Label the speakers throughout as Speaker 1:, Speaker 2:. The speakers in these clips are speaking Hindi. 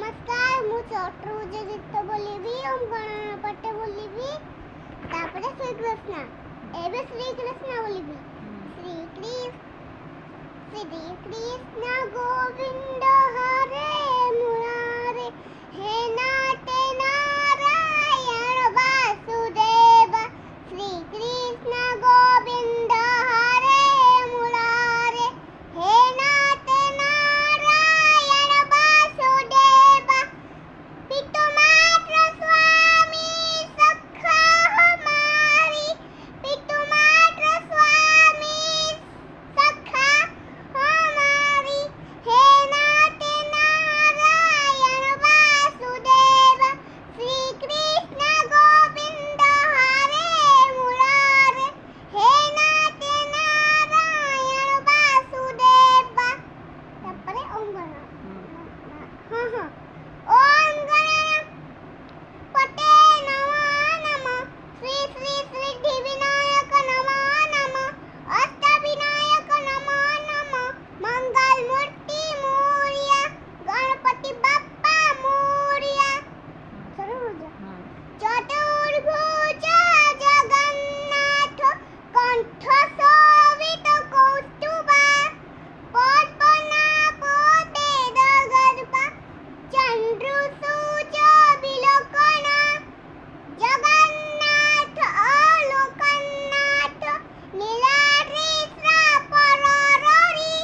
Speaker 1: नमस्कार मु छोटू जे गीत बोलिबी ओम गणना पट्टे बोलिबी तापरे श्री कृष्ण एबे श्री कृष्ण बोलिबी श्री कृष्ण गोविंद हरे मुरारे हे नाटे नारायण वासुदेव श्री कृष्ण गोविंद हरे मुरारे हे नाटे नारायण वासुदेव पितु मात्र स्वामी सखा हमारी पितु मात्र स्वामी सखा हमारी हे नाटे नारायण वासुदेव श्री कृष्ण गोविंद हरे मुरारे हे नाटे नारायण वासुदेव तपरे ओम गणना ओम गणना पते नमो नमः श्री श्री सिद्धि विनायक नमो नमः अष्टविनायक नमो नमः मंगल मूर्ति मोरिया गणपति बप्पा मोरिया चतुर्भुज जगन्नाथ कंठ शोभित कौस्तुभा पद्मनाभ वेद गर्भा चंद्रसूच विलोकना जगन्नाथ अलोकनाथ नीलाद्रि परररि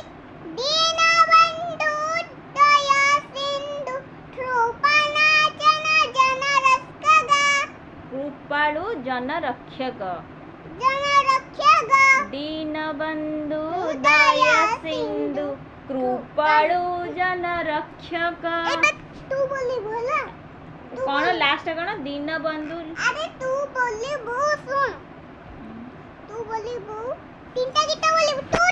Speaker 1: दीनबंधु दया सिंधु कृपानाचन जनरक्षगा
Speaker 2: કૃપાળુ જનરક્ષક
Speaker 1: जनरक्षग
Speaker 2: દીનબંધુ દયા સિંધુ કૃપાળુ જનરક્ષક
Speaker 1: एबे तू बोली बोला
Speaker 2: કોણ લાસ્ટ કોણ દીનબંધુ
Speaker 1: अरे तू बोली बो सुन तू बोली बो तीनटा गीत बोली तू